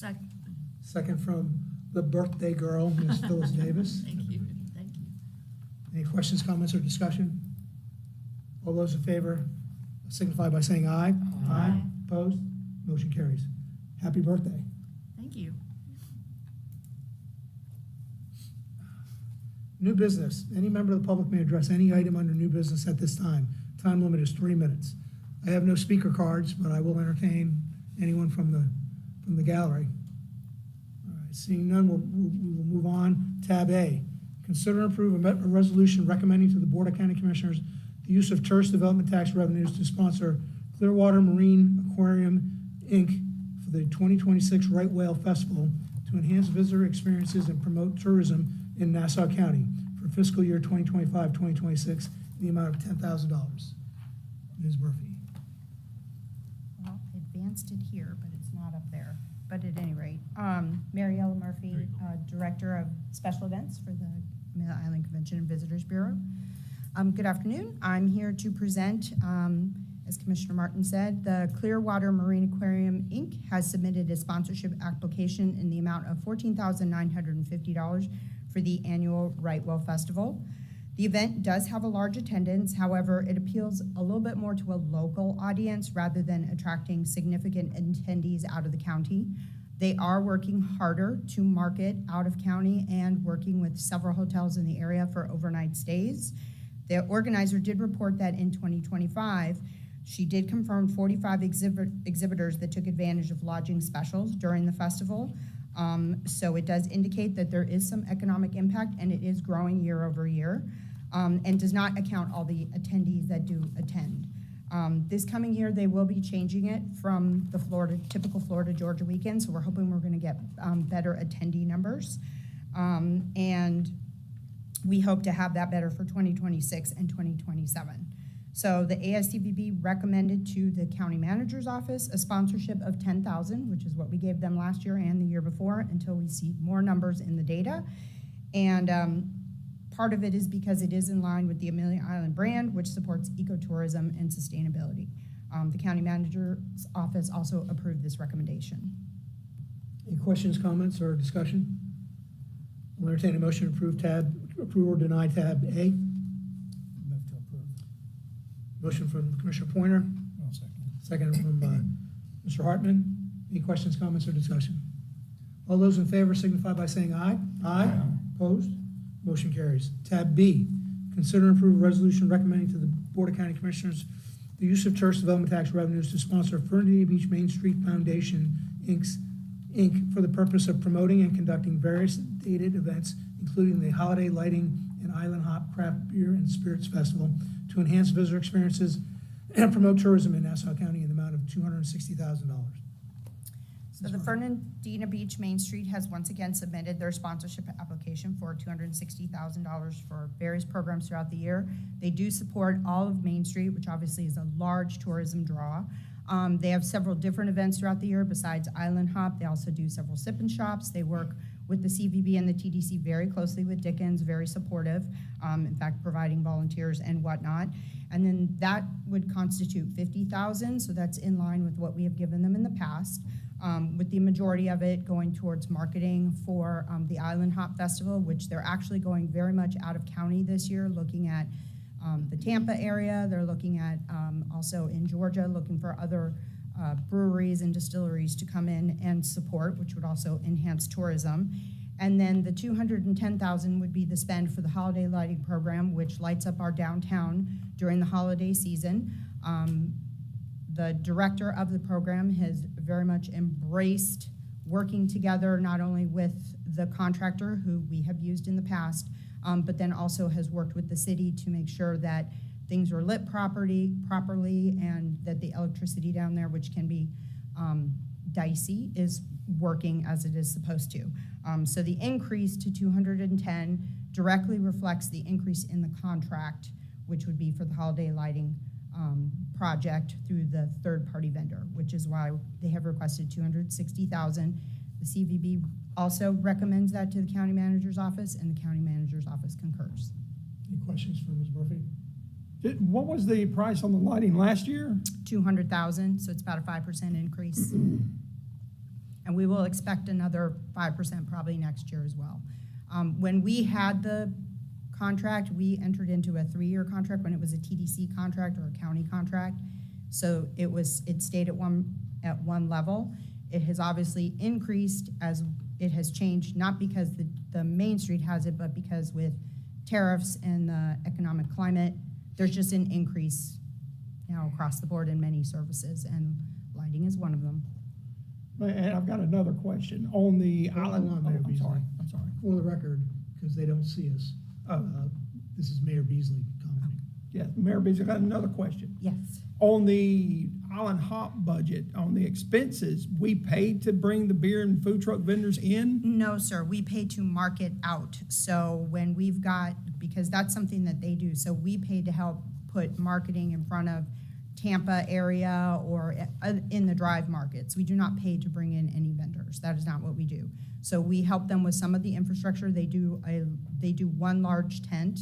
Second. Second from the birthday girl, Ms. Phyllis Davis. Thank you. Thank you. Any questions, comments, or discussion? All those in favor signify by saying aye. Aye. Opposed? Motion carries. Happy birthday. Thank you. New business. Any member of the public may address any item under new business at this time. Time limit is 3 minutes. I have no speaker cards, but I will entertain anyone from the gallery. All right, seeing none, we will move on. Tab A, consider and approve a resolution recommending to the Board of County Commissioners the use of tourist development tax revenues to sponsor Clearwater Marine Aquarium, Inc. for the 2026 Right Whale Festival to enhance visitor experiences and promote tourism in Nassau County for fiscal year 2025-2026 in the amount of $10,000. Ms. Murphy. Well, I advanced it here, but it's not up there. But at any rate, Mariella Murphy, Director of Special Events for the Mid Island Convention and Visitors Bureau. Good afternoon. I'm here to present, as Commissioner Martin said, the Clearwater Marine Aquarium, Inc. has submitted a sponsorship application in the amount of $14,950 for the annual Right Whale Festival. The event does have a large attendance. However, it appeals a little bit more to a local audience rather than attracting significant attendees out of the county. They are working harder to market out of county and working with several hotels in the area for overnight stays. The organizer did report that in 2025, she did confirm 45 exhibitors that took advantage of lodging specials during the festival. So it does indicate that there is some economic impact, and it is growing year over year, and does not account all the attendees that do attend. This coming year, they will be changing it from the typical Florida Georgia weekend, so we're hoping we're going to get better attendee numbers. And we hope to have that better for 2026 and 2027. So the ASCVB recommended to the county manager's office a sponsorship of $10,000, which is what we gave them last year and the year before, until we see more numbers in the data. And part of it is because it is in line with the Amelia Island brand, which supports ecotourism and sustainability. The county manager's office also approved this recommendation. Any questions, comments, or discussion? I'll entertain a motion to approve or deny tab A. Move to approve. Motion from Commissioner Pointer, I'll second. second from Mr. Hartman. Any questions, comments, or discussion? All those in favor signify by saying aye. Aye. Opposed? Motion carries. Tab B, consider and approve a resolution recommending to the Board of County Commissioners the use of tourist development tax revenues to sponsor Fernandina Beach Main Street Foundation, Inc. for the purpose of promoting and conducting various dated events, including the Holiday Lighting and Island Hop Craft Beer and Spirits Festival, to enhance visitor experiences and promote tourism in Nassau County in the amount of $260,000. So the Fernandina Beach Main Street has once again submitted their sponsorship application for $260,000 for various programs throughout the year. They do support all of Main Street, which obviously is a large tourism draw. They have several different events throughout the year besides Island Hop. They also do several sip and shops. They work with the CVB and the TDC very closely with Dickens, very supportive, in fact, providing volunteers and whatnot. And then that would constitute $50,000, so that's in line with what we have given them in the past, with the majority of it going towards marketing for the Island Hop Festival, which they're actually going very much out of county this year, looking at the Tampa area. They're looking at also in Georgia, looking for other breweries and distilleries to come in and support, which would also enhance tourism. And then the $210,000 would be the spend for the holiday lighting program, which lights up our downtown during the holiday season. The director of the program has very much embraced working together, not only with the contractor who we have used in the past, but then also has worked with the city to make sure that things are lit properly and that the electricity down there, which can be dicey, is working as it is supposed to. So the increase to 210 directly reflects the increase in the contract, which would be for the holiday lighting project through the third-party vendor, which is why they have requested $260,000. The CVB also recommends that to the county manager's office, and the county manager's office concurs. Any questions for Ms. Murphy? What was the price on the lighting last year? $200,000, so it's about a 5% increase. And we will expect another 5% probably next year as well. When we had the contract, we entered into a 3-year contract when it was a TDC contract or a county contract. So it stayed at one level. It has obviously increased as it has changed, not because the Main Street has it, but because with tariffs and the economic climate, there's just an increase now across the board in many services, and lighting is one of them. And I've got another question on the Hold island. on, Mayor Beasley. I'm sorry. For the record, because they don't see us, this is Mayor Beasley commenting. Yes, Mayor Beasley, I got another question. Yes. On the Island Hop budget, on the expenses, we paid to bring the beer and food truck vendors in? No, sir, we pay to market out. So when we've got, because that's something that they do, so we pay to help put marketing in front of Tampa area or in the drive markets. We do not pay to bring in any vendors. That is not what we do. So we help them with some of the infrastructure. They do one large tent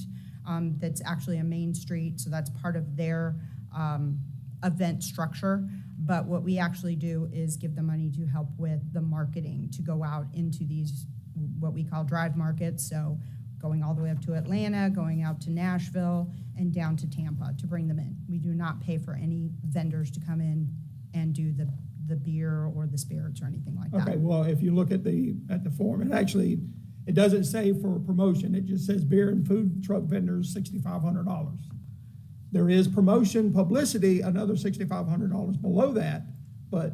that's actually a Main Street, so that's part of their event structure. But what we actually do is give them money to help with the marketing, to go out into these, what we call drive markets. So going all the way up to Atlanta, going out to Nashville, and down to Tampa to bring them in. We do not pay for any vendors to come in and do the beer or the spirits or anything like that. Okay, well, if you look at the form, it doesn't say for promotion, it just says beer and food truck vendors, $6,500. There is promotion, publicity, another $6,500 below that, but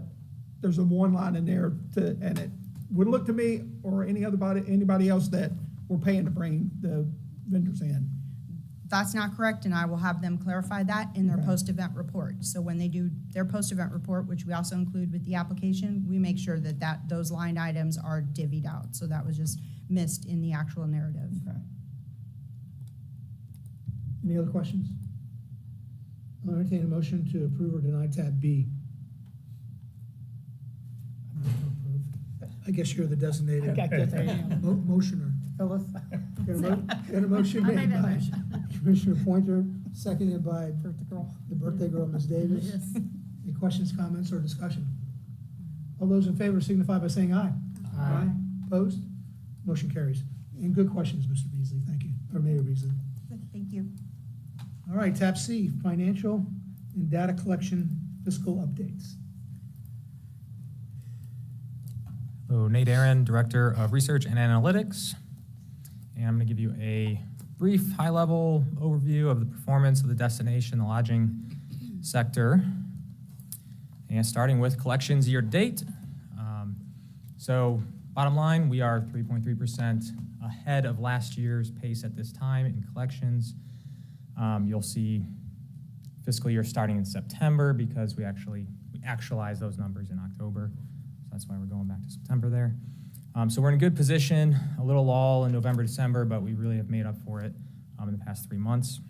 there's a one line in there and it would look to me or anybody else that we're paying to bring the vendors in. That's not correct, and I will have them clarify that in their Okay. post-event report. So when they do their post-event report, which we also include with the application, we make sure that those line items are divvied out. So that was just missed in the actual narrative. Okay. Any other questions? I'll entertain a motion to approve or deny tab B. I guess you're the designated motioner. Phyllis? Got a motion I made made that by motion. Commissioner Pointer, seconded by the birthday girl, Ms. Davis. Yes. Any questions, comments, or discussion? All those in favor signify by saying aye. Aye. Opposed? Motion carries. And good questions, Mr. Beasley, thank you, or Mayor Beasley. Thank you. All right, tab C, financial and data collection fiscal updates. Hello, Nate Aaron, Director of Research and Analytics. And I'm going to give you a brief, high-level overview of the performance of the destination, the lodging sector. And starting with collections year-to-date. So bottom line, we are 3.3% ahead of last year's pace at this time in collections. You'll see fiscal year starting in September because we actualize those numbers in October. So that's why we're going back to September there. So we're in a good position, a little lull in November, December, but we really have made up for it in the past 3 months.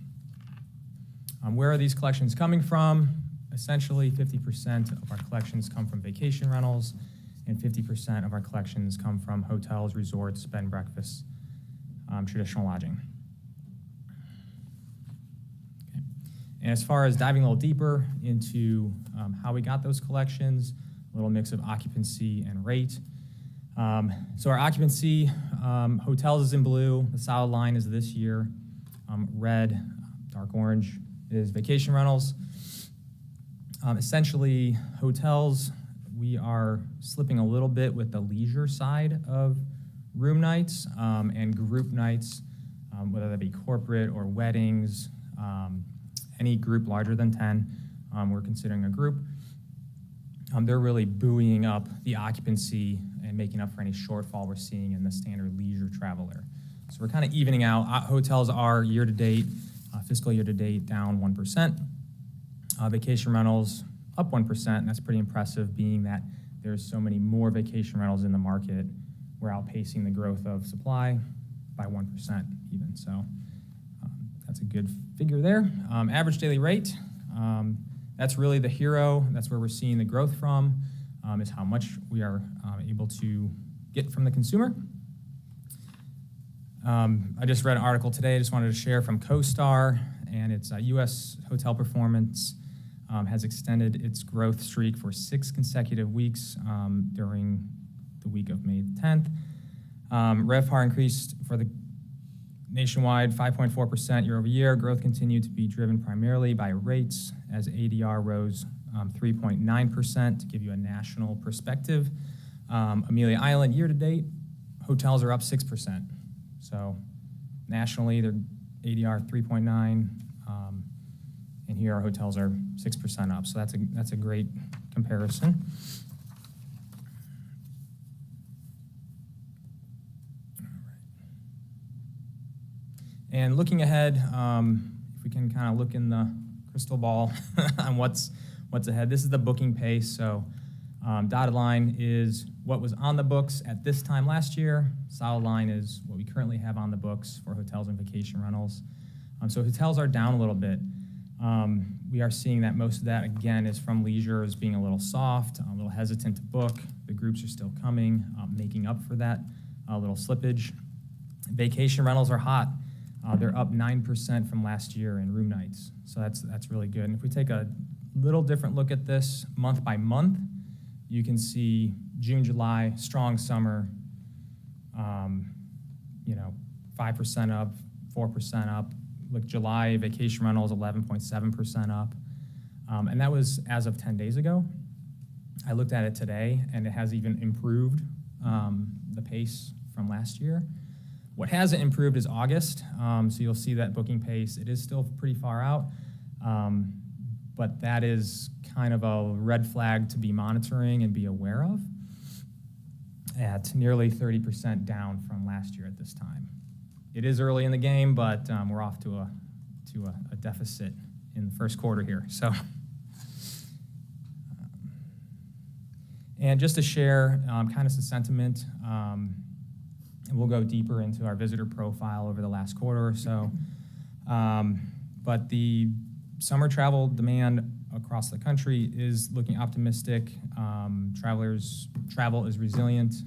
Where are these collections coming from? Essentially, 50% of our collections come from vacation rentals, and 50% of our collections come from hotels, resorts, bed and breakfasts, traditional lodging. Okay. And as far as diving a little deeper into how we got those collections, a little mix of occupancy and rate. So our occupancy, hotels is in blue, the solid line is this year. Red, dark orange is vacation rentals. Essentially, hotels, we are slipping a little bit with the leisure side of room nights and group nights, whether that be corporate or weddings, any group larger than 10, we're considering a group. They're really buoying up the occupancy and making up for any shortfall we're seeing in the standard leisure traveler. So we're kind of evening out. Hotels are year-to-date, fiscal year-to-date, down 1%. Vacation rentals up 1%, and that's pretty impressive, being that there's so many more vacation rentals in the market. We're outpacing the growth of supply by 1% even, so that's a good figure there. Average daily rate, that's really the hero. That's where we're seeing the growth from, is how much we are able to get from the consumer. I just read an article today, I just wanted to share from CoStar, and it's U.S. hotel performance has extended its growth streak for 6 consecutive weeks during the week of May 10th. RevPAR increased for the nationwide 5.4% year over year. Growth continued to be driven primarily by rates as ADR rose 3.9%. To give you a national perspective, Amelia Island year to date, hotels are up 6%. So nationally, they're ADR 3.9, and here our hotels are 6% up. So that's a great comparison. And looking ahead, if we can kind of look in the crystal ball on what's ahead. This is the booking pace. So dotted line is what was on the books at this time last year. Solid line is what we currently have on the books for hotels and vacation rentals. So hotels are down a little bit. We are seeing that most of that, again, is from leisure as being a little soft, a little hesitant to book. The groups are still coming, making up for that little slippage. Vacation rentals are hot. They're up 9% from last year in room nights. So that's really good. And if we take a little different look at this month by month, you can see June, July, strong summer, 5% up, 4% up. Look, July vacation rentals, 11.7% up. And that was as of 10 days ago. I looked at it today, and it has even improved the pace from last year. What hasn't improved is August. So you'll see that booking pace. It is still pretty far out, but that is kind of a red flag to be monitoring and be aware of. At nearly 30% down from last year at this time. It is early in the game, but we're off to a deficit in the first quarter here. So, and just to share kind of some sentiment, and we'll go deeper into our visitor profile over the last quarter or so. But the summer travel demand across the country is looking optimistic. Travel is resilient.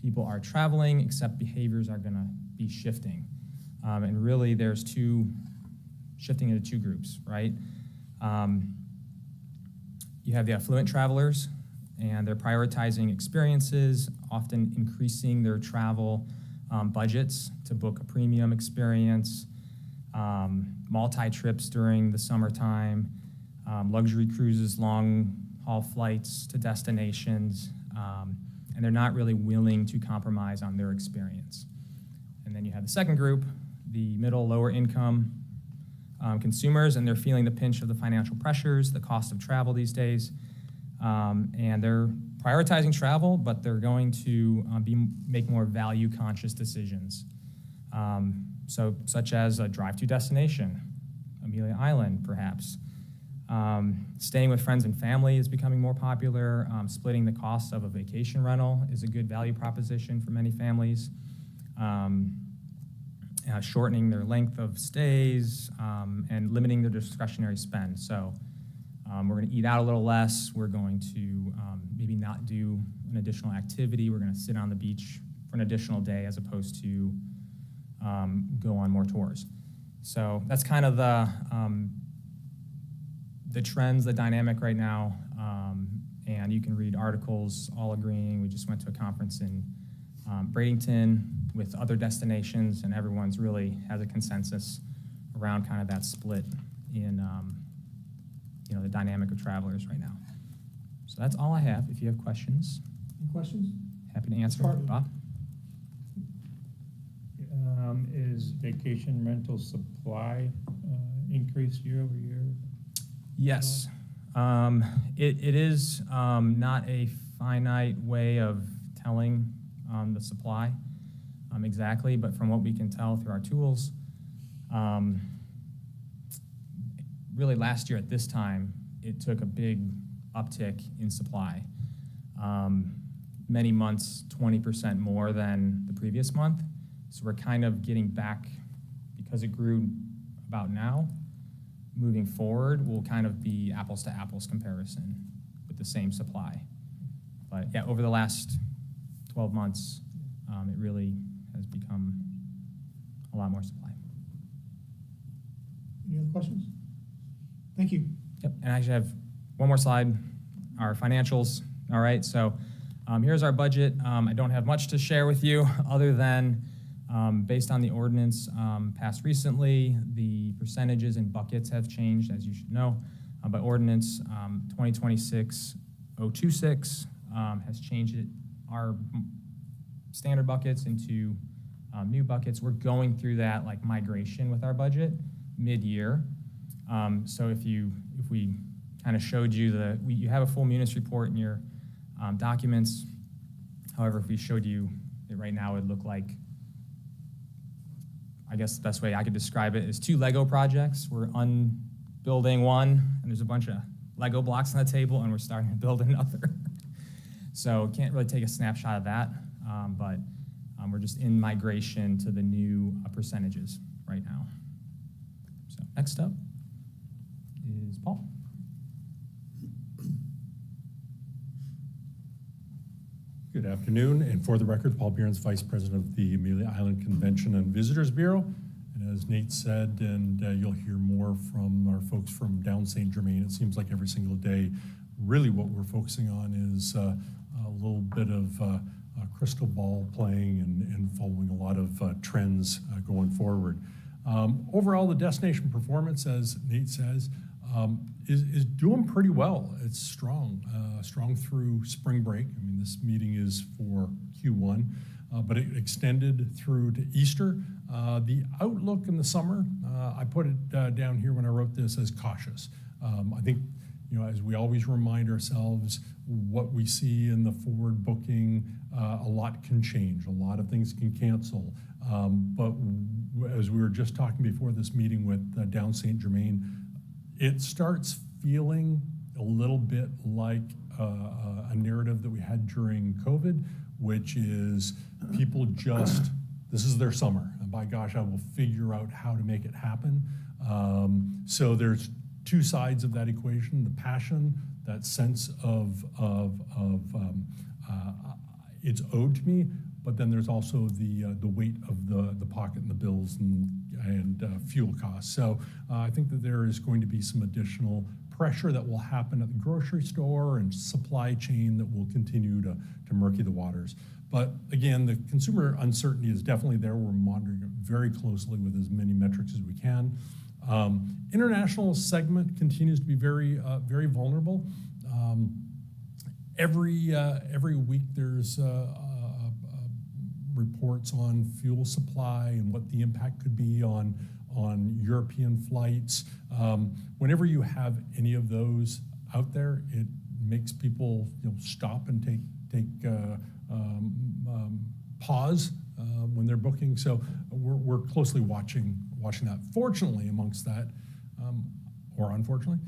People are traveling, except behaviors are going to be shifting. And really, there's shifting into two groups, right? You have the affluent travelers, and they're prioritizing experiences, often increasing their travel budgets to book a premium experience, multi-trips during the summertime, luxury cruises, long-haul flights to destinations, and they're not really willing to compromise on their experience. And then you have the second group, the middle, lower income consumers, and they're feeling the pinch of the financial pressures, the cost of travel these days, and they're prioritizing travel, but they're going to make more value-conscious decisions. So, such as a drive-to destination, Amelia Island, perhaps. Staying with friends and family is becoming more popular. Splitting the cost of a vacation rental is a good value proposition for many families. Shortening their length of stays and limiting their discretionary spend. So we're going to eat out a little less. We're going to maybe not do an additional activity. We're going to sit on the beach for an additional day as opposed to go on more tours. So that's kind of the trends, the dynamic right now, and you can read articles all agreeing. We just went to a conference in Bradenton with other destinations, and everyone's really has a consensus around kind of that split in the dynamic of travelers right now. So that's all I have. If you have questions, Any questions? happy to answer. Department. Bob? Is vacation rental supply increased year over year? Yes. It is not a finite way of telling the supply exactly, but from what we can tell through our tools, really last year at this time, it took a big uptick in supply. Many months, 20% more than the previous month. So we're kind of getting back, because it grew about now, moving forward will kind of be apples to apples comparison with the same supply. But yeah, over the last 12 months, it really has become a lot more supply. Any other questions? Thank you. Yep, and I actually have one more slide, our financials. All right, so Here's our budget. I don't have much to share with you other than based on the ordinance passed recently, the percentages and buckets have changed, as you should know. By ordinance 2026-026 has changed our standard buckets into new buckets. We're going through that like migration with our budget mid-year. So if we kind of showed you you have a full munis report in your documents. However, if we showed you it right now, it would look like, I guess the best way I could describe it is 2 Lego projects. We're unbuilding one, and there's a bunch of Lego blocks on the table, and we're starting to build another. So can't really take a snapshot of that, but we're just in migration to the new percentages right now. So next up is Paul. Good afternoon, and for the record, Paul Behrens, Vice President of the Amelia Island Convention and Visitors Bureau. And as Nate said, and you'll hear more from our folks from down St. Germain, it seems like every single day, really what we're focusing on is a little bit of crystal ball playing and following a lot of trends going forward. Overall, the destination performance, as Nate says, is doing pretty well. It's strong through spring break. I mean, this meeting is for Q1, but it extended through to Easter. The outlook in the summer, I put it down here when I wrote this as cautious. I think, as we always remind ourselves, what we see in the forward booking, a lot can change. A lot of things can cancel. But as we were just talking before this meeting with down St. Germain, it starts feeling a little bit like a narrative that we had during COVID, which is people this is their summer, and by gosh, I will figure out how to make it happen. So there's 2 sides of that equation: the passion, that sense of it's owed to me, but then there's also the weight of the pocket and the bills and fuel costs. So I think that there is going to be some additional pressure that will happen at the grocery store and supply chain that will continue to murky the waters. But again, the consumer uncertainty is definitely there. We're monitoring it very closely with as many metrics as we can. International segment continues to be very, very vulnerable. Every week there's reports on fuel supply and what the impact could be on European flights. Whenever you have any of those out there, it makes people stop and take pause when they're booking. So we're closely watching that. Fortunately, amongst that, or unfortunately,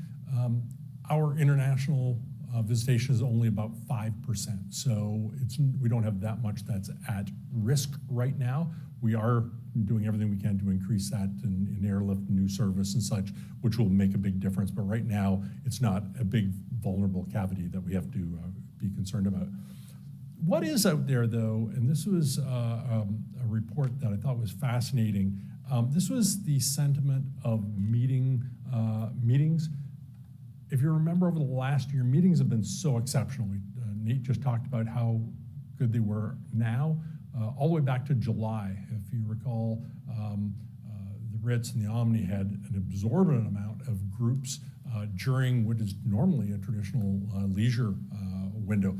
our international visitation is only about 5%. So we don't have that much that's at risk right now. We are doing everything we can to increase that in airlift, new service and such, which will make a big difference. But right now, it's not a big vulnerable cavity that we have to be concerned about. What is out there, though, and this was a report that I thought was fascinating. This was the sentiment of meetings. If you remember over the last year, meetings have been so exceptional. Nate just talked about how good they were now, all the way back to July. If you recall, the Ritz and the Omni had an absorbent amount of groups during what is normally a traditional leisure window.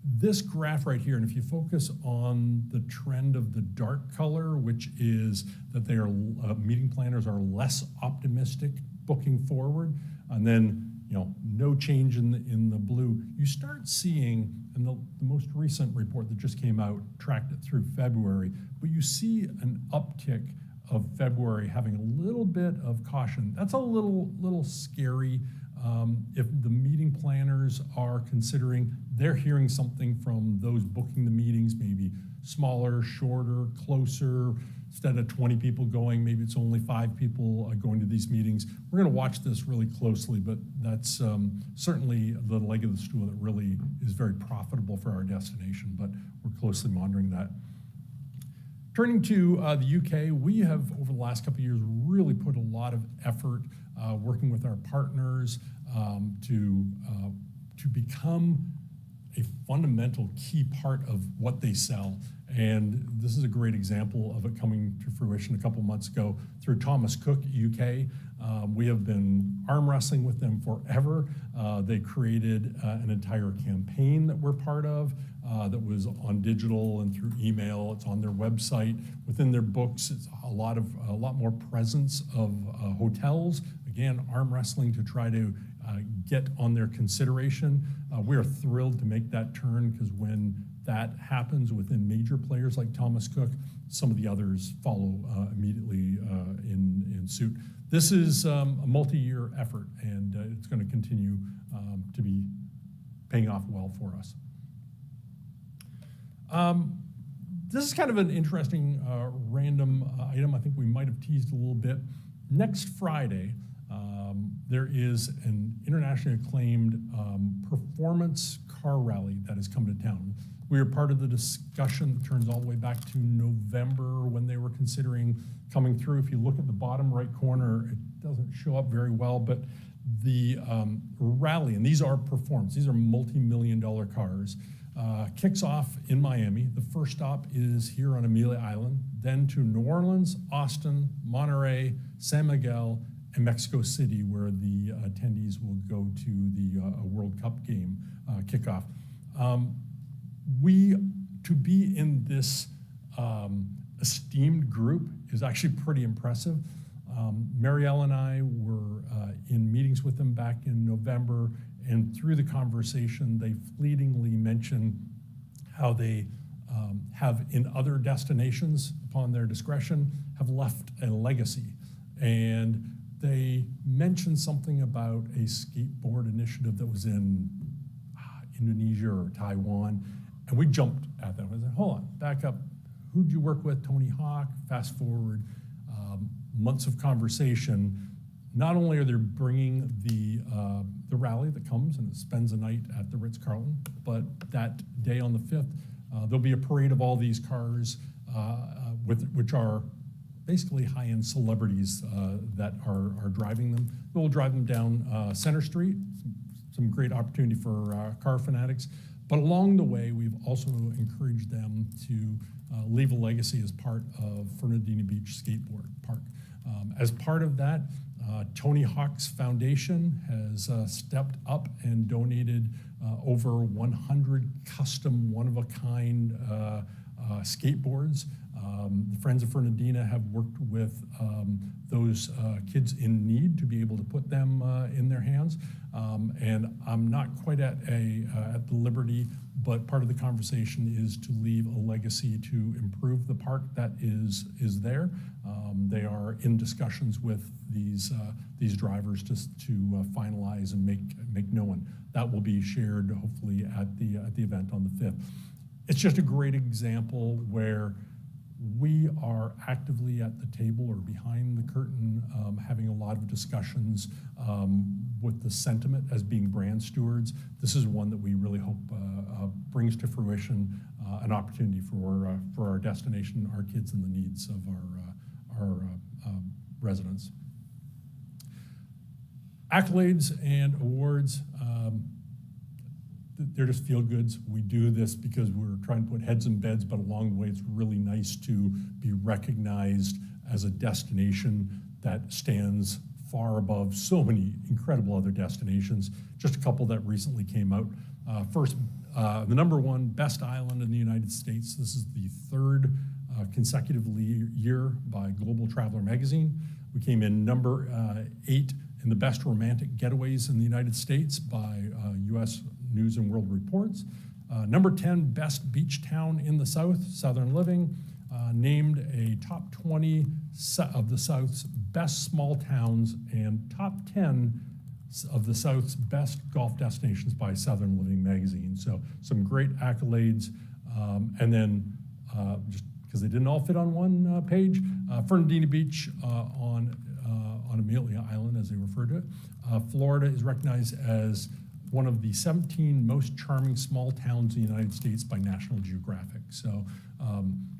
This graph right here, and if you focus on the trend of the dark color, which is that they are meeting planners are less optimistic booking forward, and then no change in the blue, you start seeing, and the most recent report that just came out tracked it through February, but you see an uptick of February having a little bit of caution. That's a little scary. If the meeting planners are considering, they're hearing something from those booking the meetings, maybe smaller, shorter, closer. Instead of 20 people going, maybe it's only 5 people going to these meetings. We're going to watch this really closely, but that's certainly the leg of the stool that really is very profitable for our destination, but we're closely monitoring that. Turning to the UK, we have, over the last couple of years, really put a lot of effort working with our partners to become a fundamental key part of what they sell. And this is a great example of it coming to fruition a couple months ago through Thomas Cook UK. We have been arm wrestling with them forever. They created an entire campaign that we're part of that was on digital and through email. It's on their website. Within their books, it's a lot more presence of hotels. Again, arm wrestling to try to get on their consideration. We are thrilled to make that turn because when that happens within major players like Thomas Cook, some of the others follow immediately in suit. This is a multi-year effort, and it's going to continue to be paying off well for us. This is kind of an interesting random item. I think we might have teased a little bit. Next Friday, there is an internationally acclaimed performance car rally that has come to town. We were part of the discussion that turns all the way back to November when they were considering coming through. If you look at the bottom right corner, it doesn't show up very well, but the rally, and these are performance, these are multi-million-dollar cars, kicks off in Miami. The first stop is here on Amelia Island, then to New Orleans, Austin, Monterey, San Miguel, and Mexico City, where the attendees will go to the World Cup game kickoff. To be in this esteemed group is actually pretty impressive. Marielle and I were in meetings with them back in November, and through the conversation, they fleetingly mentioned how they have in other destinations, upon their discretion, have left a legacy. And they mentioned something about a skateboard initiative that was in Indonesia or Taiwan, and we jumped at them. I said, hold on, back up. Who'd you work with? Tony Hawk. Fast forward months of conversation. Not only are they bringing the rally that comes and spends a night at the Ritz-Carlton, but that day on the 5th, there'll be a parade of all these cars, which are basically high-end celebrities that are driving them. We'll drive them down Center Street, some great opportunity for car fanatics. But along the way, we've also encouraged them to leave a legacy as part of Fernandina Beach Skateboard Park. As part of that, Tony Hawk's Foundation has stepped up and donated over 100 custom, one-of-a-kind skateboards. The Friends of Fernandina have worked with those kids in need to be able to put them in their hands. And I'm not quite at the liberty, but part of the conversation is to leave a legacy to improve the park that is there. They are in discussions with these drivers to finalize and make known. That will be shared hopefully at the event on the 5th. It's just a great example where we are actively at the table or behind the curtain, having a lot of discussions with the sentiment as being brand stewards. This is one that we really hope brings to fruition an opportunity for our destination, our kids, and the needs of our residents. Accolades and awards. They're just feel goods. We do this because we're trying to put heads in beds, but along the way, it's really nice to be recognized as a destination that stands far above so many incredible other destinations. Just a couple that recently came out. First, the #1 best island in the United States. This is the third consecutive year by Global Traveler magazine. We came in number 8 in the best romantic getaways in the United States by U.S. News and World Reports. Number 10, best beach town in the South, Southern Living, named a top 20 of the South's best small towns and top 10 of the South's best golf destinations by Southern Living magazine. So some great accolades. And then just because they didn't all fit on one page, Fernandina Beach on Amelia Island, as they refer to it. Florida is recognized as one of the 17 most charming small towns in the United States by National Geographic. So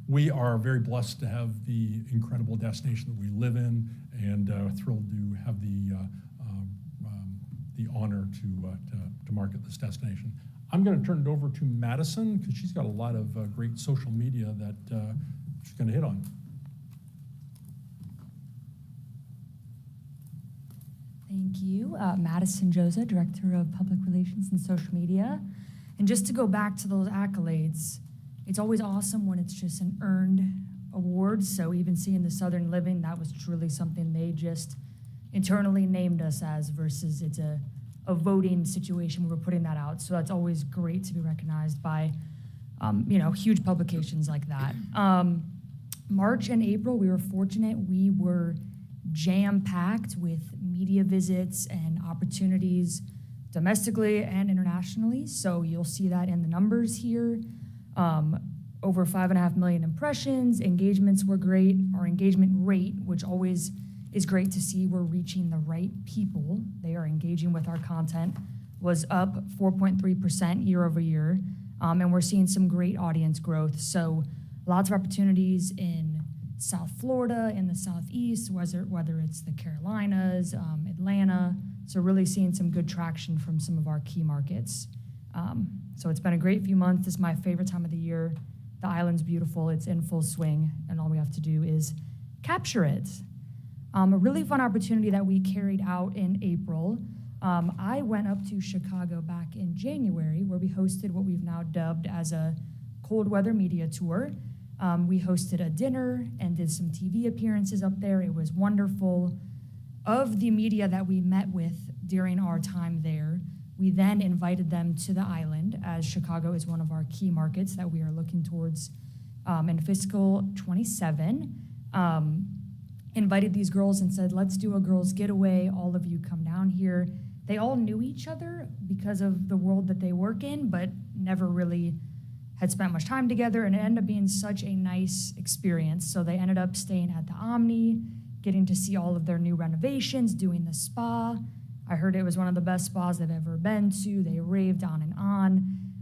we are very blessed to have the incredible destination that we live in, and thrilled to have the honor to market this destination. I'm going to turn it over to Madison because she's got a lot of great social media that she's going to hit on. Thank you. Madison Josa, Director of Public Relations and Social Media. And just to go back to those accolades, it's always awesome when it's just an earned award. So even seeing the Southern Living, that was truly something they just internally named us as versus it's a voting situation where we're putting that out. So that's always great to be recognized by, huge publications like that. March and April, we were fortunate. We were jam-packed with media visits and opportunities domestically and internationally. So you'll see that in the numbers here. Over 5.5 million impressions. Engagements were great. Our engagement rate, which always is great to see we're reaching the right people. They are engaging with our content, was up 4.3% year over year. And we're seeing some great audience growth. So lots of opportunities in South Florida, in the Southeast, whether it's the Carolinas, Atlanta. So really seeing some good traction from some of our key markets. So it's been a great few months. This is my favorite time of the year. The island's beautiful. It's in full swing, and all we have to do is capture it. A really fun opportunity that we carried out in April. I went up to Chicago back in January, where we hosted what we've now dubbed as a cold weather media tour. We hosted a dinner and did some TV appearances up there. It was wonderful. Of the media that we met with during our time there, we then invited them to the island, as Chicago is one of our key markets that we are looking towards in fiscal 27. Invited these girls and said, let's do a girls' getaway. All of you come down here. They all knew each other because of the world that they work in, but never really had spent much time together, and it ended up being such a nice experience. So they ended up staying at the Omni, getting to see all of their new renovations, doing the spa. I heard it was one of the best spas they've ever been to. They raved on,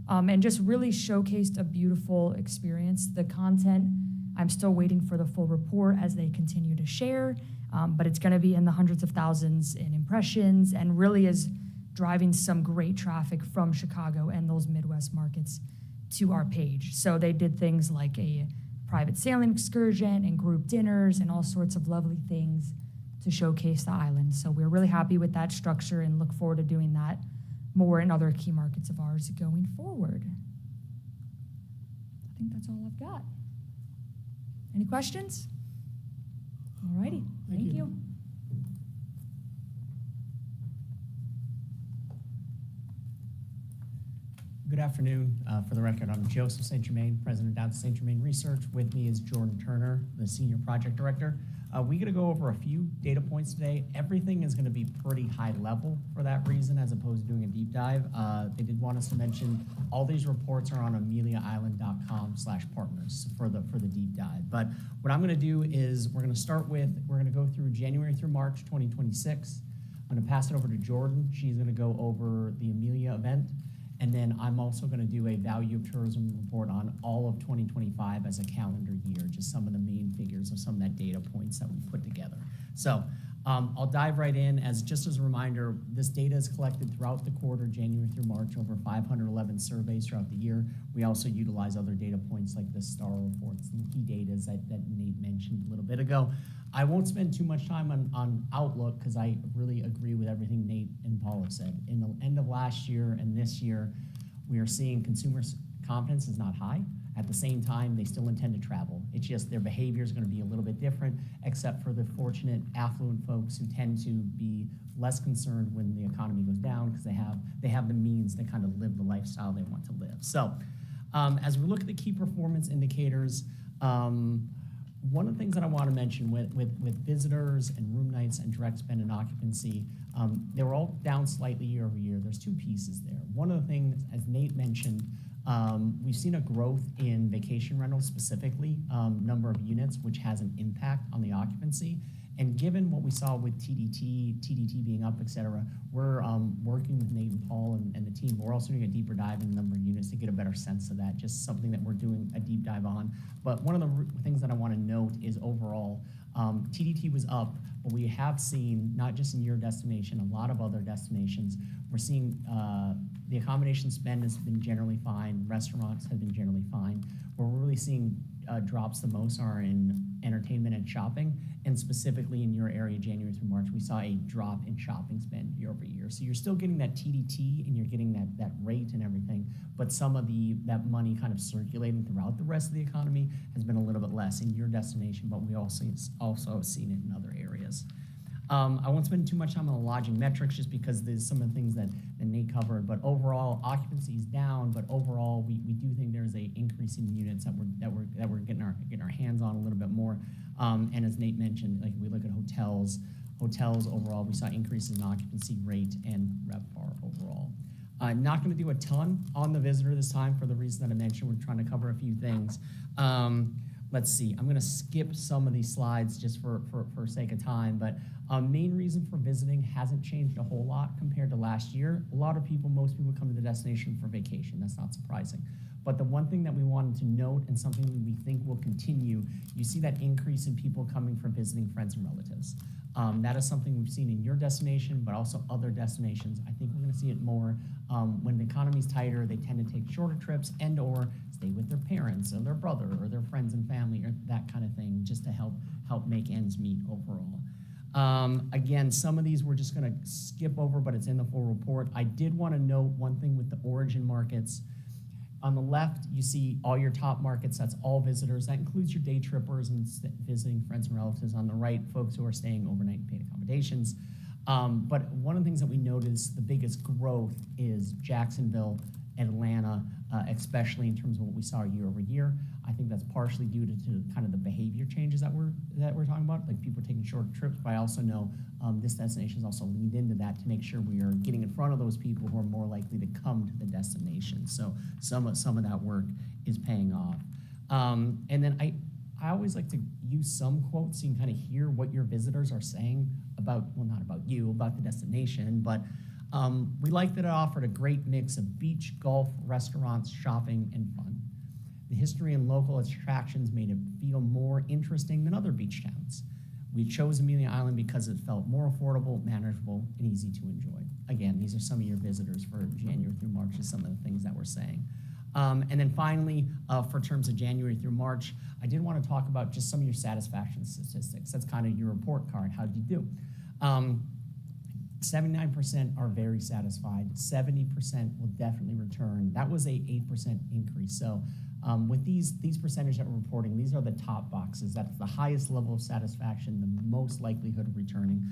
and just really showcased a beautiful experience. The content, I'm still waiting for the full report as they continue to share, but it's gonna be in the hundreds of thousands in impressions and really is driving some great traffic from Chicago and those Midwest markets to our page. So they did things like a private sailing excursion and group dinners and all sorts of lovely things to showcase the island. So we're really happy with that structure and look forward to doing that more in other key markets of ours going forward. I think that's all I've got. Any questions? All righty, thank you. Good afternoon. For the record, I'm Joseph St. Germain, President of Down St. Germain Research. With me is Jordan Turner, the Senior Project Director. We're going to go over a few data points today. Everything is going to be pretty high level for that reason, as opposed to doing a deep dive. They did want us to mention all these reports are on ameliaisland.com/partners for the deep dive. But what I'm going to do is we're going to go through January through March 2026. I'm going to pass it over to Jordan. She's going to go over the Amelia event. And then I'm also going to do a value of tourism report on all of 2025 as a calendar year, just some of the main figures of some of that data points that we put together. So I'll dive right in. Just as a reminder, this data is collected throughout the quarter, January through March, over 511 surveys throughout the year. We also utilize other data points like the STAR reports and key data that Nate mentioned a little bit ago. I won't spend too much time on Outlook because I really agree with everything Nate and Paul have said. In the end of last year and this year, we are seeing consumer confidence is not high. At the same time, they still intend to travel. It's just their behavior is going to be a little bit different, except for the fortunate, affluent folks who tend to be less concerned when the economy goes down because they have the means to kind of live the lifestyle they want to live. So as we look at the key performance indicators, one of the things that I want to mention with visitors and room nights and direct spend and occupancy, they were all down slightly year over year. There's two pieces there. One of the things, as Nate mentioned, we've seen a growth in vacation rentals specifically, number of units, which has an impact on the occupancy. And given what we saw with TDT being up, et cetera, we're working with Nate and Paul and the team. We're also doing a deeper dive in the number of units to get a better sense of that, just something that we're doing a deep dive on. But one of the things that I want to note is overall, TDT was up, but we have seen, not just in your destination, a lot of other destinations, we're seeing The accommodation spend has been generally fine, restaurants have been generally fine. Where we're really seeing drops the most are in entertainment and shopping, and specifically in your area, January through March, we saw a drop in shopping spend year over year. So you're still getting that TDT and you're getting that rate and everything, but some of that money kind of circulating throughout the rest of the economy has been a little bit less in your destination, but we also have seen it in other areas. I won't spend too much time on the lodging metrics just because there's some of the things that Nate covered, but overall occupancy is down, but overall we do think there's a increase in units that we're getting our hands on a little bit more. And as Nate mentioned, like if we look at hotels overall, we saw increases in occupancy rate and RevPAR overall. I'm not going to do a ton on the visitor this time for the reason that I mentioned. We're trying to cover a few things. Let's see, I'm gonna skip some of these slides just for sake of time, but main reason for visiting hasn't changed a whole lot compared to last year. Most people come to the destination for vacation, that's not surprising. But the one thing that we wanted to note and something that we think will continue, you see that increase in people coming for visiting friends and relatives. That is something we've seen in your destination, but also other destinations. I think we're gonna see it more when the economy's tighter, they tend to take shorter trips and or stay with their parents or their brother or their friends and family or that kind of thing, just to help make ends meet overall. Again, some of these we're just gonna skip over, but it's in the full report. I did wanna note one thing with the origin markets. On the left, you see all your top markets, that's all visitors. That includes your day trippers and visiting friends and relatives. On the right, folks who are staying overnight in paid accommodations. But one of the things that we noticed, the biggest growth is Jacksonville, Atlanta, especially in terms of what we saw year over year. I think that's partially due to kind of the behavior changes that we're talking about, like people taking shorter trips, but I also know this destination has also leaned into that to make sure we are getting in front of those people who are more likely to come to the destination. So some of that work is paying off. And then I always like to use some quotes so you can kind of hear what your visitors are saying about, well, not about you, about the destination, but we like that it offered a great mix of beach, golf, restaurants, shopping, and fun. The history and local attractions made it feel more interesting than other beach towns. We chose Amelia Island because it felt more affordable, manageable, and easy to enjoy. Again, these are some of your visitors for January through March is some of the things that we're saying. And then finally, for terms of January through March, I did want to talk about just some of your satisfaction statistics. That's kind of your report card. How did you do? 79% are very satisfied. 70% will definitely return. That was a 8% increase. So with these percentages that we're reporting, these are the top boxes. That's the highest level of satisfaction, the most likelihood of returning,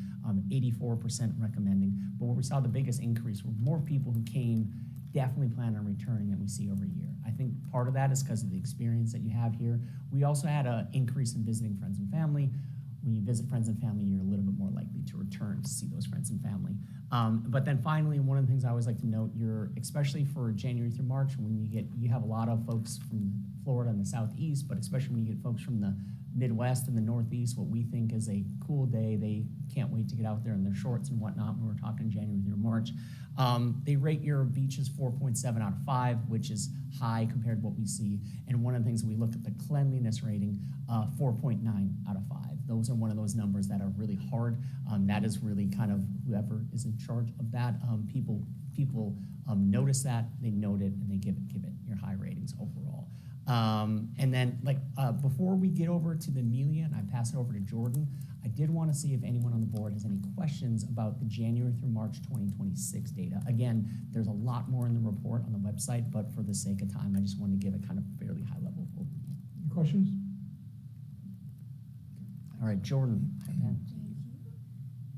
84% recommending. But where we saw the biggest increase were more people who came definitely plan on returning than we see over a year. I think part of that is because of the experience that you have here. We also had an increase in visiting friends and family. When you visit friends and family, you're a little bit more likely to return to see those friends and family. But then finally, one of the things I always like to note, especially for January through March, when you have a lot of folks from Florida and the Southeast, but especially when you get folks from the Midwest and the Northeast, what we think is a cool day. They can't wait to get out there in their shorts and whatnot when we're talking January through March. They rate your beaches 4.7 out of 5, which is high compared to what we see. And one of the things we look at the cleanliness rating, 4.9 out of 5. Those are one of those numbers that are really hard. That is really kind of whoever is in charge of that. People notice that, they note it, and they give it your high ratings overall. And then before we get over to the Amelia and I pass it over to Jordan, I did want to see if anyone on the board has any questions about the January through March 2026 data. Again, there's a lot more in the report on the website, but for the sake of time, I just want to give a kind of fairly high level overview. Any questions? All right, Jordan.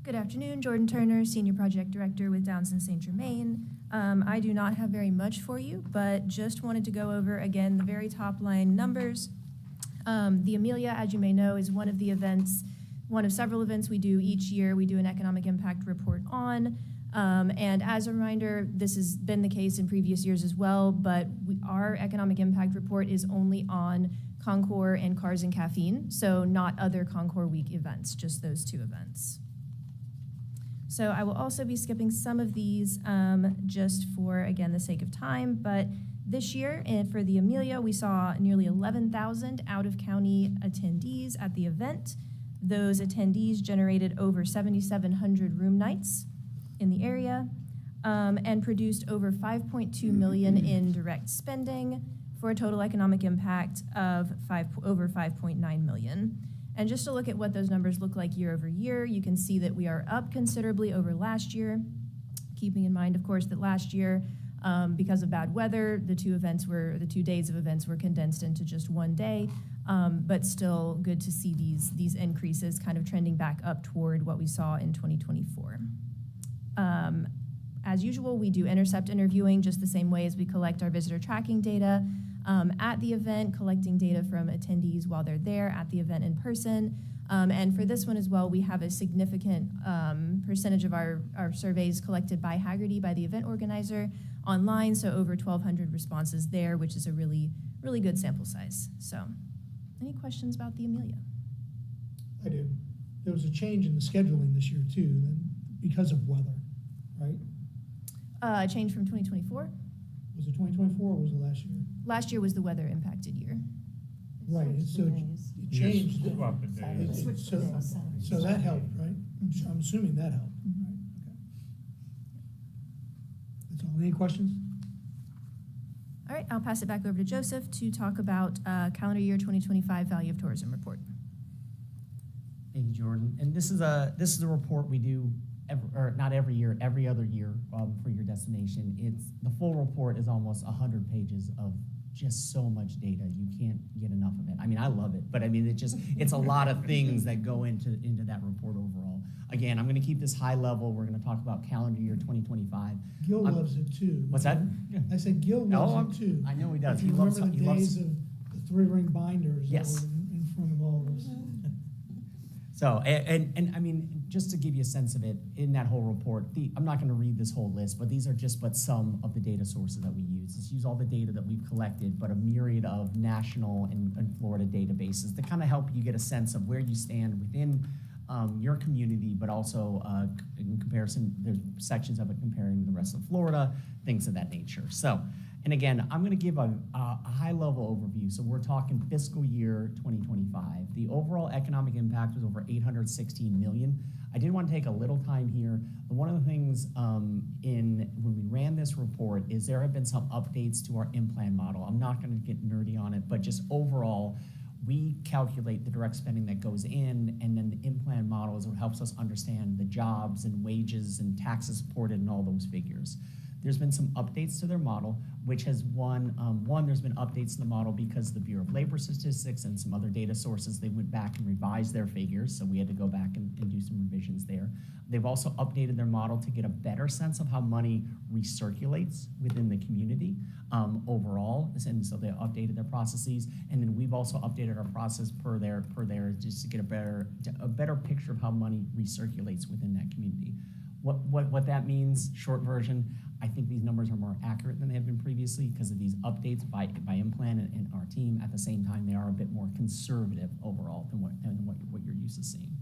Good afternoon, Jordan Turner, Senior Project Director with Downs and St. Germain. I do not have very much for you, but just wanted to go over, again, the very top line numbers. The Amelia, as you may know, is one of several events we do each year. We do an economic impact report on. And as a reminder, this has been the case in previous years as well, but our economic impact report is only on Concours and Cars and Caffeine, so not other Concours Week events, just those two events. So I will also be skipping some of these just for, again, the sake of time, but this year, and for the Amelia, we saw nearly 11,000 out-of-county attendees at the event. Those attendees generated over 7,700 room nights in the area. and produced over 5.2 million in direct spending for a total economic impact of over 5.9 million. And just to look at what those numbers look like year over year, you can see that we are up considerably over last year, keeping in mind, of course, that last year, because of bad weather, the 2 days of events were condensed into just one day, but still good to see these increases kind of trending back up toward what we saw in 2024. As usual, we do intercept interviewing just the same way as we collect our visitor tracking data at the event, collecting data from attendees while they're there at the event in person. And for this one as well, we have a significant percentage of our surveys collected by Haggerty, by the event organizer, online, so over 1,200 responses there, which is a really, really good sample size. So, any questions about the Amelia? I do. There was a change in the scheduling this year too, then, because of weather, right? A change from 2024? Was it 2024 or was it last year? Last year was the weather impacted year. Right, and so it changed. Yes, swap the days. So that helped, right? I'm assuming that helped, right? Okay. That's all. Any questions? All right, I'll pass it back over to Joseph to talk about calendar year 2025 Value of Tourism report. Thank you, Jordan. And this is a report we do not every year, every other year for your destination. The full report is almost 100 pages of just so much data. You can't get enough of it. I mean, I love it, but I mean, it's a lot of things that go into that report overall. Again, I'm going to keep this high level. We're going to talk about calendar year 2025 Gil loves it too. What's that? I said Gil loves it too. I know he does. If you remember the days of the 3-ring binders Yes. that were in front of all of us. So, and I mean, just to give you a sense of it, in that whole report, I'm not going to read this whole list, but these are just but some of the data sources that we use. Let's use all the data that we've collected, but a myriad of national and Florida databases to kind of help you get a sense of where you stand within your community, but also in comparison, there's sections of it comparing the rest of Florida, things of that nature. So, and again, I'm going to give a high-level overview. So we're talking fiscal year 2025. The overall economic impact was over $816 million. I did want to take a little time here. One of the things when we ran this report is there have been some updates to our in-plan model. I'm not going to get nerdy on it, but just overall, we calculate the direct spending that goes in, and then the in-plan model is what helps us understand the jobs and wages and taxes supported and all those figures. There's been some updates to their model, which has there's been updates to the model because the Bureau of Labor Statistics and some other data sources, they went back and revised their figures, so we had to go back and do some revisions there. They've also updated their model to get a better sense of how money recirculates within the community overall, and so they updated their processes, and then we've also updated our process per their just to get a better picture of how money recirculates within that community. What that means, short version, I think these numbers are more accurate than they have been previously because of these updates by in-plan and our team. At the same time, they are a bit more conservative overall than what you're used to seeing.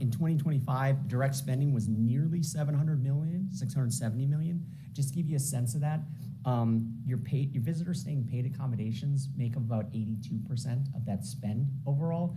In 2025, direct spending was nearly $700 million, $670 million. Just to give you a sense of that, your visitors staying paid accommodations make up about 82% of that spend overall.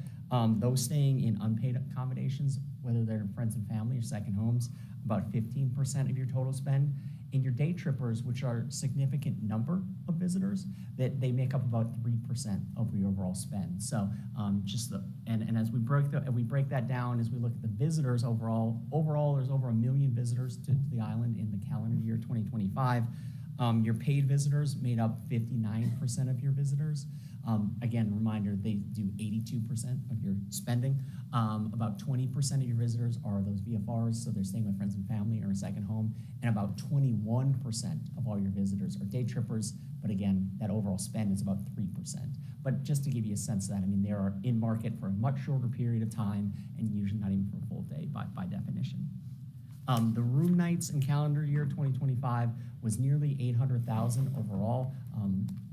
Those staying in unpaid accommodations, whether they're friends and family or second homes, about 15% of your total spend. And your day trippers, which are a significant number of visitors, that they make up about 3% of your overall spend. So and as we break that down, as we look at the visitors overall there's over 1 million visitors to the island in the calendar year 2025. Your paid visitors made up 59% of your visitors. Again, reminder, they do 82% of your spending. About 20% of your visitors are those VFRs, so they're staying with friends and family or a second home, and about 21% of all your visitors are day trippers, but again, that overall spend is about 3%. But just to give you a sense of that, I mean, they are in market for a much shorter period of time, and usually not even for a full day by definition. The room nights in calendar year 2025 was nearly 800,000 overall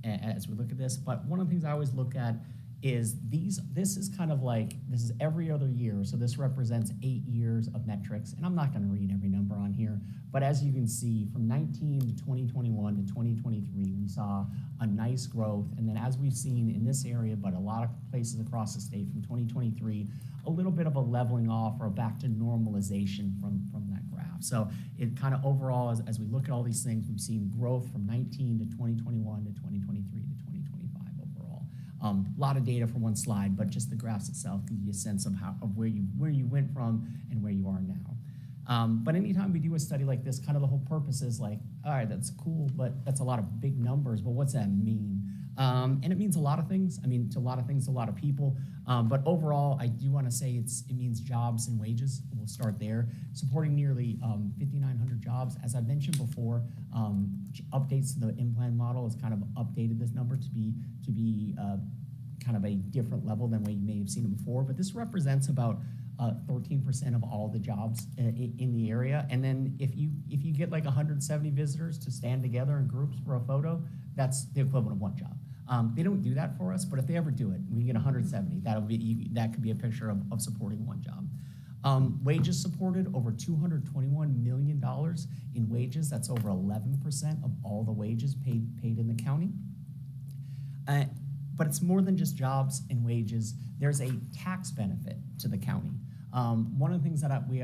as we look at this. But one of the things I always look at is this is kind of like, this is every other year, so this represents 8 years of metrics, and I'm not gonna read every number on here, but as you can see, from 19 to 2021 to 2023, we saw a nice growth, and then as we've seen in this area, but a lot of places across the state from 2023, a little bit of a leveling off or back to normalization from that graph. So it kind of overall, as we look at all these things, we've seen growth from 19 to 2021 to 2023 to 2025 overall. A lot of data for one slide, but just the graphs itself gives you a sense of where you went from and where you are now. But anytime we do a study like this, kind of the whole purpose is like, all right, that's cool, but that's a lot of big numbers, but what's that mean? And it means a lot of things. I mean, to a lot of things, to a lot of people. But overall, I do want to say it means jobs and wages. We'll start there. Supporting nearly 5,900 jobs. As I mentioned before, updates to the in-plan model has kind of updated this number to be kind of a different level than what you may have seen it before. But this represents about 13% of all the jobs in the area. And then if you get like 170 visitors to stand together in groups for a photo, that's the equivalent of one job. They don't do that for us, but if they ever do it, we get 170. That could be a picture of supporting one job. Wages supported, over $221 million in wages. That's over 11% of all the wages paid in the county. But it's more than just jobs and wages. There's a tax benefit to the county. One of the things that we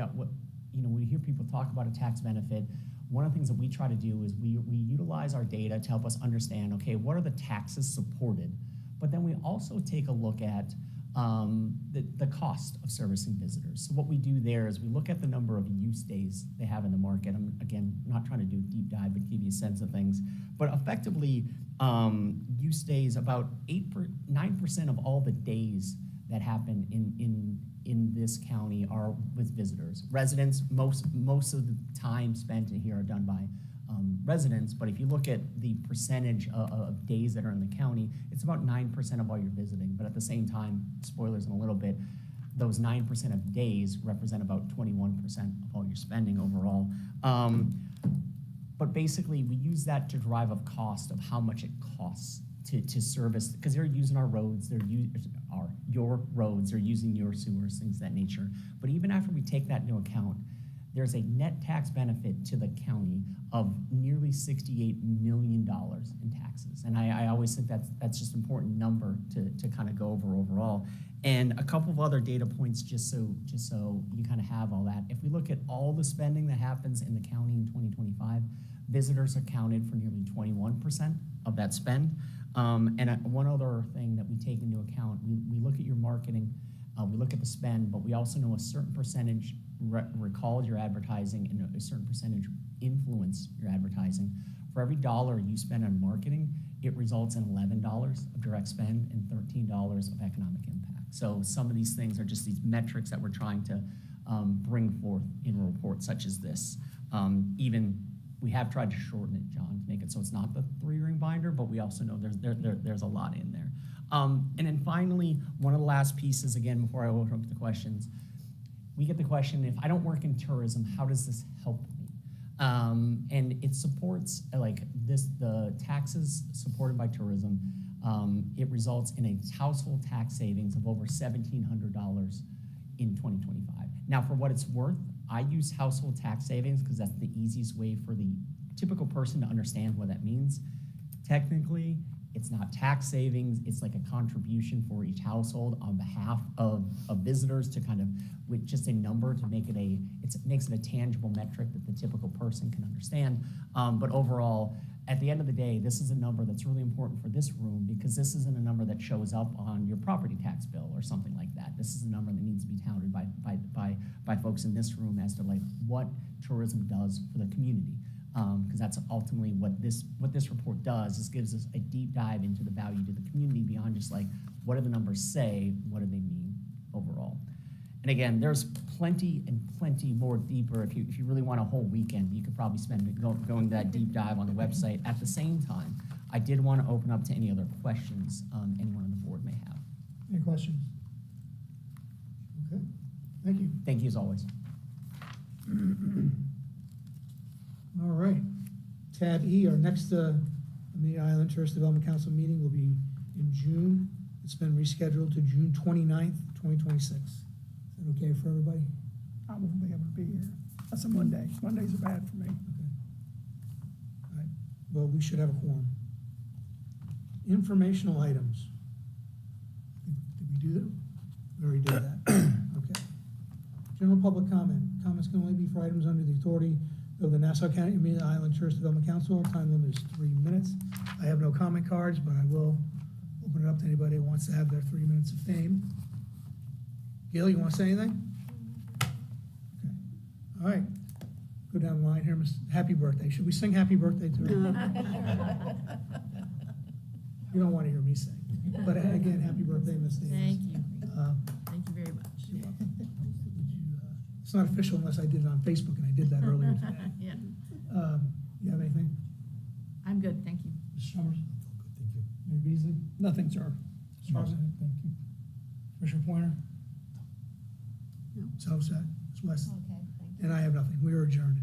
hear people talk about a tax benefit. One of the things that we try to do is we utilize our data to help us understand, okay, what are the taxes supported? But then we also take a look at the cost of servicing visitors. So what we do there is we look at the number of use days they have in the market. I'm, again, not trying to do a deep dive, but give you a sense of things. But effectively, use days, about 9% of all the days that happen in this county are with visitors. Residents, most of the time spent here are done by residents, but if you look at the percentage of days that are in the county, it's about 9% of all you're visiting. But at the same time, spoilers in a little bit, those 9% of days represent about 21% of all your spending overall. But basically, we use that to drive a cost of how much it costs to service, because they're using our roads, your roads, they're using your sewers, things of that nature. But even after we take that into account, there's a net tax benefit to the county of nearly $68 million in taxes. And I always think that's just an important number to kind of go over overall. And a couple of other data points just so you kind of have all that. If we look at all the spending that happens in the county in 2025, visitors accounted for nearly 21% of that spend. And one other thing that we take into account, we look at your marketing, we look at the spend, but we also know a certain percentage recalled your advertising and a certain percentage influence your advertising. For every dollar you spend on marketing, it results in $11 of direct spend and $13 of economic impact. So some of these things are just these metrics that we're trying to bring forth in a report such as this. We have tried to shorten it, John, to make it so it's not the 3-ring binder, but we also know there's a lot in there. And then finally, one of the last pieces, again, before I open up the questions, we get the question, if I don't work in tourism, how does this help me? And it supports, the taxes supported by tourism, it results in a household tax savings of over $1,700 in 2025. Now, for what it's worth, I use household tax savings because that's the easiest way for the typical person to understand what that means. Technically, it's not tax savings, it's like a contribution for each household on behalf of visitors to kind of, with just a number to make it makes it a tangible metric that the typical person can understand. But overall, at the end of the day, this is a number that's really important for this room because this isn't a number that shows up on your property tax bill or something like that. This is a number that needs to be touted by folks in this room as to what tourism does for the community. Because that's ultimately what this report does, is gives us a deep dive into the value to the community beyond just what do the numbers say, what do they mean overall. And again, there's plenty and plenty more deeper. If you really want a whole weekend, you could probably spend it going that deep dive on the website. At the same time, I did want to open up to any other questions anyone on the board may have. Any questions? Okay, thank you. Thank you as always. All right. Tab E, our next Amelia Island Tourist Development Council meeting will be in June. It's It's been rescheduled to June 29th, 2026. Is that okay for everybody? I won't be able to be here. That's a Monday. Mondays are bad for me. Okay. All right, well, we should have a quorum. Informational items. Did we do that? We already did that. Okay. General public comment. Comments can only be for items under the authority of the Nassau County Amelia Island Tourist Development Council. Time limit is 3 minutes. I have no comment cards, but I will open it up to anybody who wants to have their 3 minutes of fame. Gail, you want to say anything? Okay. All right. Go down the line here. Happy birthday. Should we sing happy birthday to her? You don't want to hear me sing. But again, happy birthday, Miss Davis. Thank you. Uh, Thank you very much. It's not official unless I did it on Facebook, and I did that earlier today. Yeah, You have anything? I'm good, thank you. Mr. Summers? Thank you. Mayor Beasley? Nothing, sir. Mr. President? Thank you. Commissioner Pointer? No. So set. Ms. West? Okay, thank you. And I have nothing. We are adjourned.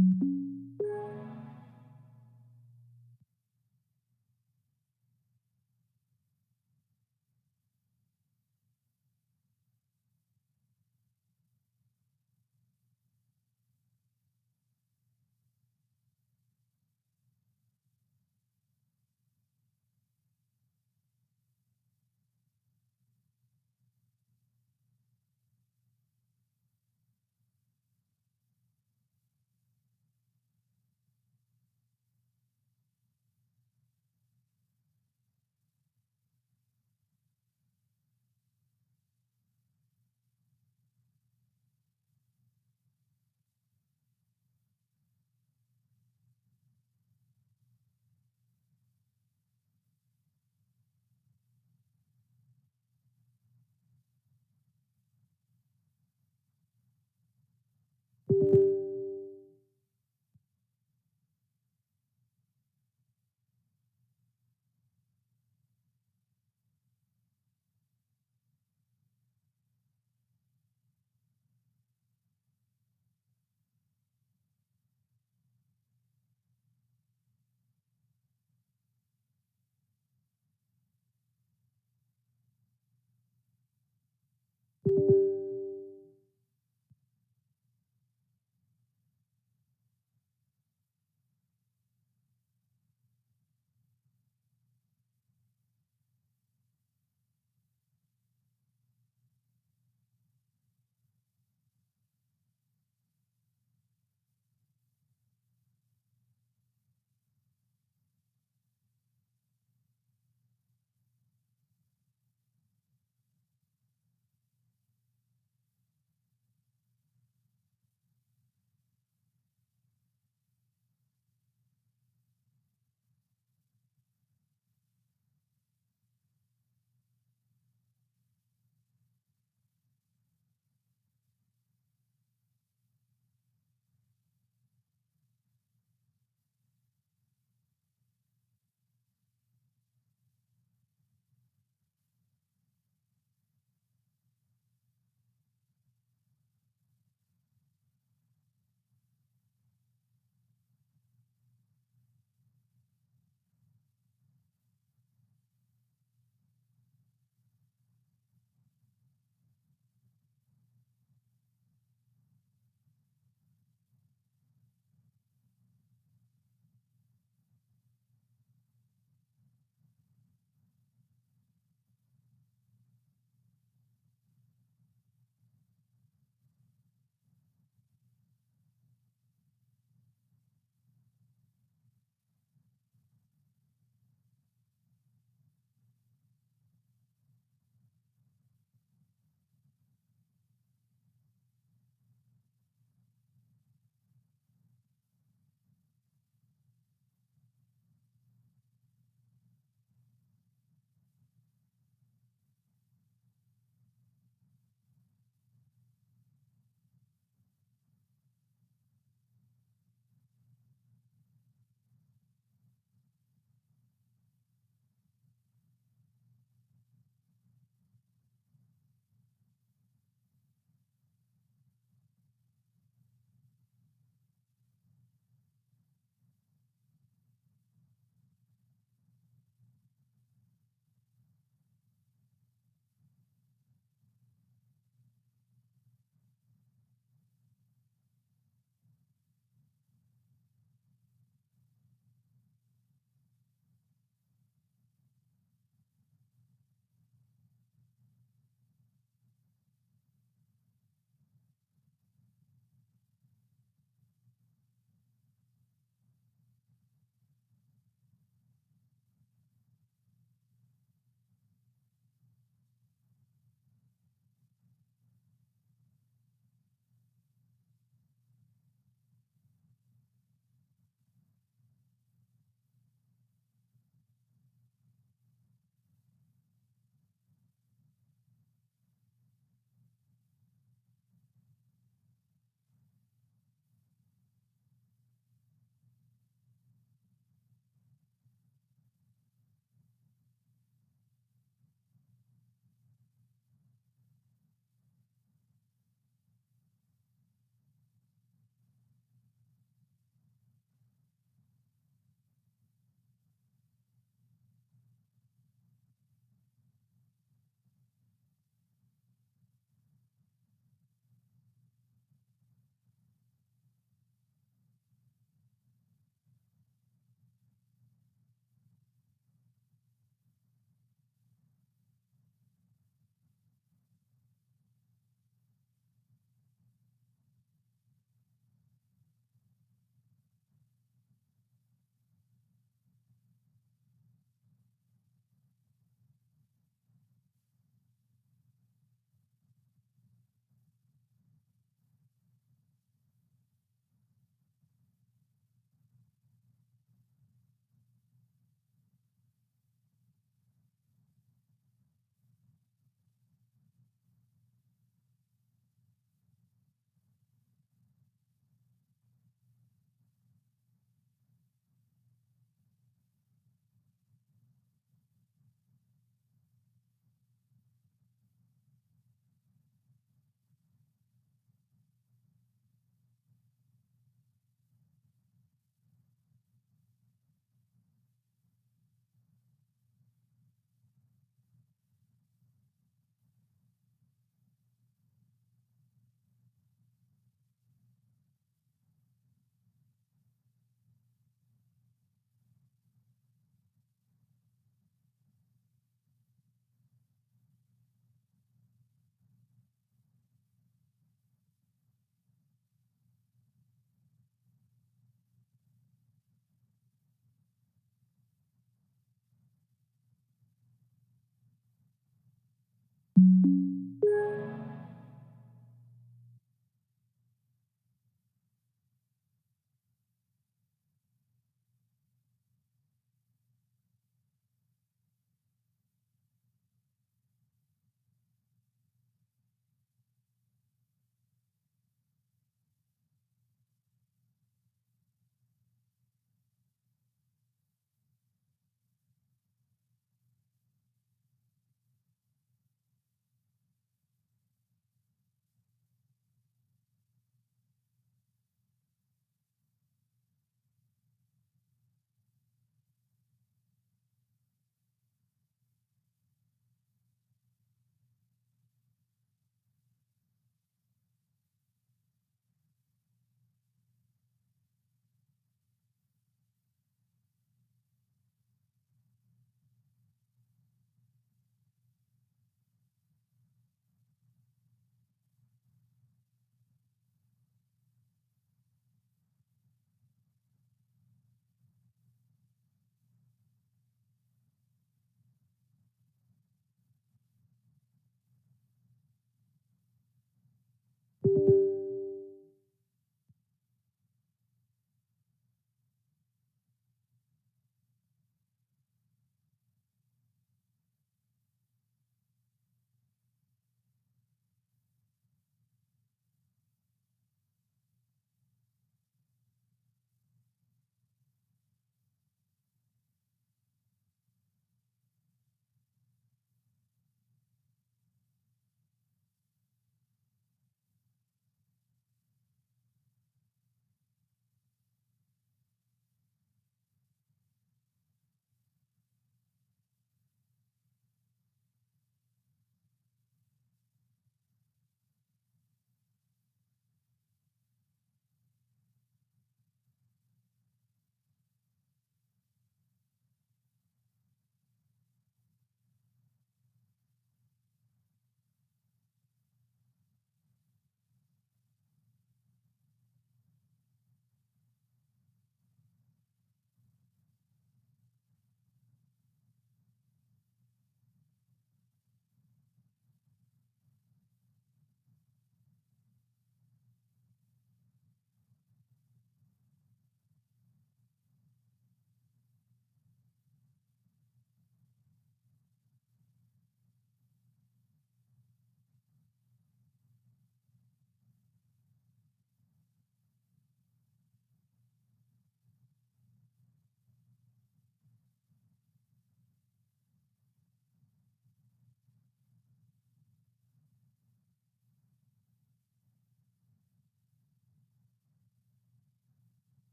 you.